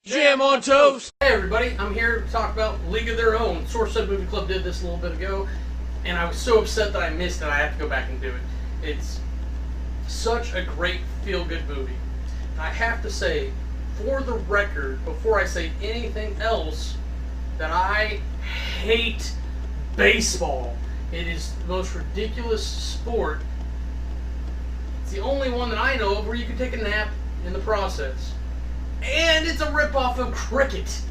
Jam on toast! Hey everybody, I'm here to talk about League of Their Own. Sourcefed Movie Club did this a little bit ago, and I was so upset that I missed it, I have to go back and do it. It's such a great feel-good movie. I have to say, for the record, before I say anything else, that I hate baseball. It is the most ridiculous sport. It's the only one that I know of where you can take a nap in the process. And it's a ripoff of cricket.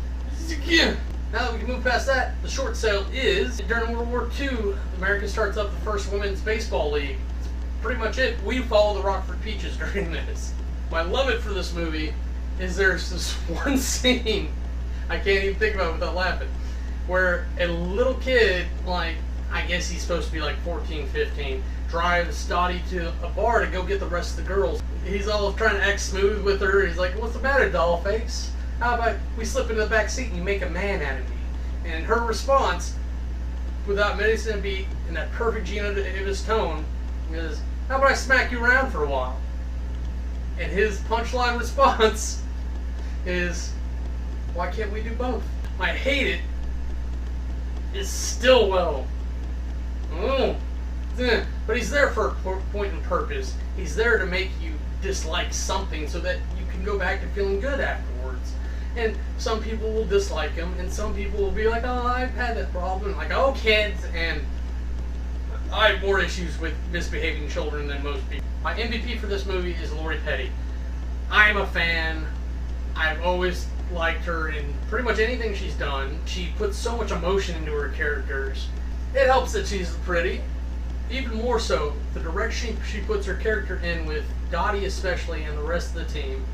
Now that we can move past that, the short sale is, during World War II, America starts up the first women's baseball league. It's pretty much it. We follow the Rockford Peaches during this. My love it for this movie is there's this one scene, I can't even think about it without laughing, where a little kid, like, I guess he's supposed to be like 14, 15, drives Dottie to a bar to go get the rest of the girls. He's all trying to act smooth with her. He's like, "What's the matter, doll face? How about we slip into the back seat and you make a man out of me?" And her response, without missing a beat, in that perfect Gina Davis tone, is, "How about I smack you around for a while?" And his punchline response is, "Why can't we do both?" I hate it. It's Stillwell. But he's there for a point and purpose. He's there to make you dislike something so that you can go back to feeling good afterwards. And some people will dislike him, and some people will be like, "Oh, I've had that problem." Like, "Oh, kids," and I have more issues with misbehaving children than most people. My MVP for this movie is Lori Petty. I'm a fan. I've always liked her in pretty much anything she's done. She puts so much emotion into her characters. It helps that she's pretty. Even more so, the direction she puts her character in with Dottie especially and the rest of the team,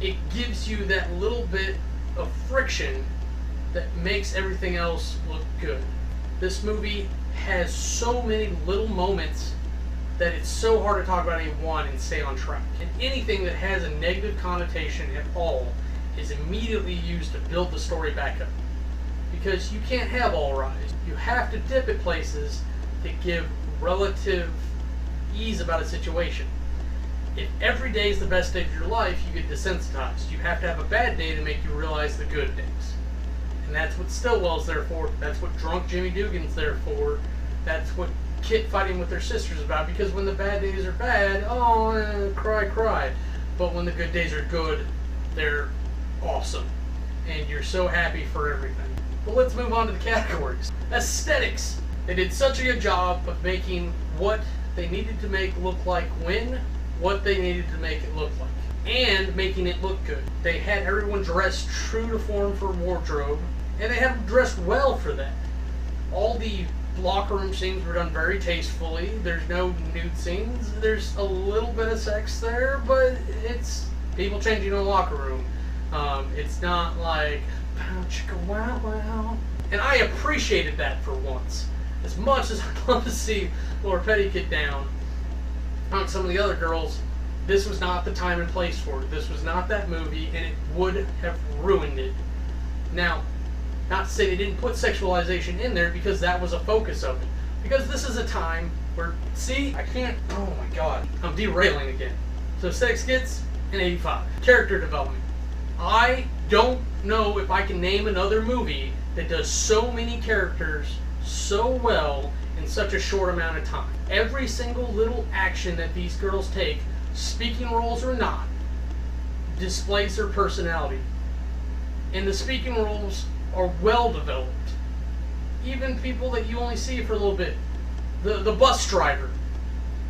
it gives you that little bit of friction that makes everything else look good. This movie has so many little moments that it's so hard to talk about any one and stay on track. And anything that has a negative connotation at all is immediately used to build the story back up. Because you can't have all rise. You have to dip at places to give relative ease about a situation. If every day is the best day of your life, you get desensitized. You have to have a bad day to make you realize the good days. And that's what Stillwell's there for. That's what drunk Jimmy Dugan's there for. That's what Kit fighting with their sisters about. Because when the bad days are bad, cry, cry. But when the good days are good, they're awesome. And you're so happy for everything. But let's move on to the categories. Aesthetics. They did such a good job of making what they needed to make look like what they needed to make it look like. And making it look good. They had everyone dressed true to form for wardrobe. And they had them dressed well for that. All the locker room scenes were done very tastefully. There's no nude scenes. There's a little bit of sex there, but it's people changing in a locker room. It's not like, "Pow, chicka, wow, wow." And I appreciated that for once. As much as I'd love to see Laura Petty get down on some of the other girls, this was not the time and place for it. This was not that movie, and it would have ruined it. Now, not to say they didn't put sexualization in there, because that was a focus of it. Because this is a time where, oh my god, I'm derailing again. So sex gets an 85. Character development. I don't know if I can name another movie that does so many characters so well in such a short amount of time. Every single little action that these girls take, speaking roles or not, displays their personality. And the speaking roles are well developed. Even people that you only see for a little bit. The bus driver,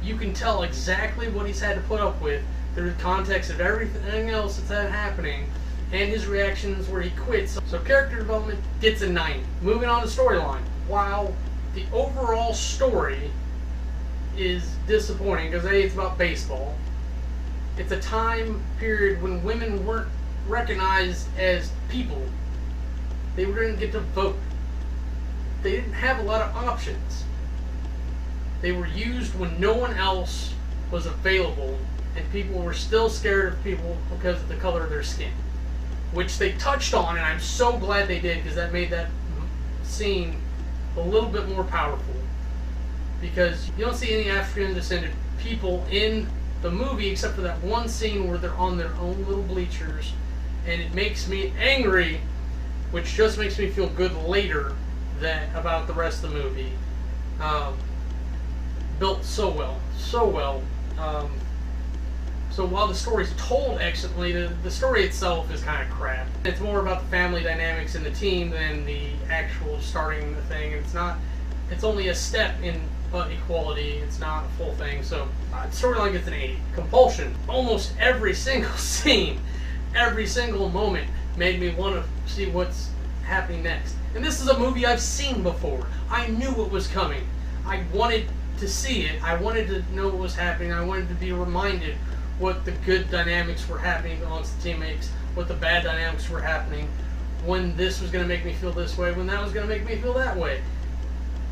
you can tell exactly what he's had to put up with through the context of everything else that's happening and his reactions where he quits. So character development gets a 90. Moving on to storyline. While the overall story is disappointing because A, it's about baseball. It's a time period when women weren't recognized as people. They didn't get to vote. They didn't have a lot of options. They were used when no one else was available, and people were still scared of people because of the color of their skin. Which they touched on, and I'm so glad they did, because that made that scene a little bit more powerful. Because you don't see any African descended people in the movie except for that one scene where they're on their own little bleachers and it makes me angry, which just makes me feel good later about the rest of the movie. Built so well, so well. So while the story's told excellently, the story itself is kind of crap. It's more about the family dynamics in the team than the actual starting the thing. And it's only a step in equality. It's not a full thing. So storyline gets an 8. Compulsion. Almost every single scene, every single moment made me want to see what's happening next. And this is a movie I've seen before. I knew what was coming. I wanted to see it. I wanted to know what was happening. I wanted to be reminded what the good dynamics were happening amongst the teammates, what the bad dynamics were happening, when this was going to make me feel this way, when that was going to make me feel that way.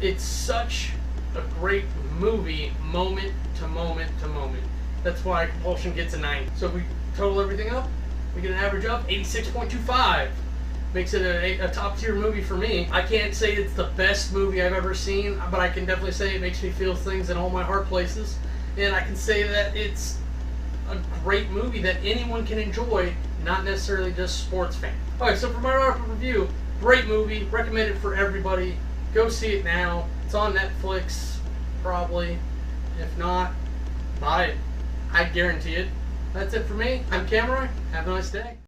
It's such a great movie, moment to moment to moment. That's why Compulsion gets a 9. So if we total everything up, we get an average of 86.25. Makes it a top tier movie for me. I can't say it's the best movie I've ever seen, but I can definitely say it makes me feel things in all my heart places. And I can say that it's a great movie that anyone can enjoy, not necessarily just sports fans. Alright, so for my wrap-up review, great movie, recommend it for everybody. Go see it now. It's on Netflix, probably. If not, buy it. I guarantee it. That's it for me. I'm Cameron. Have a nice day.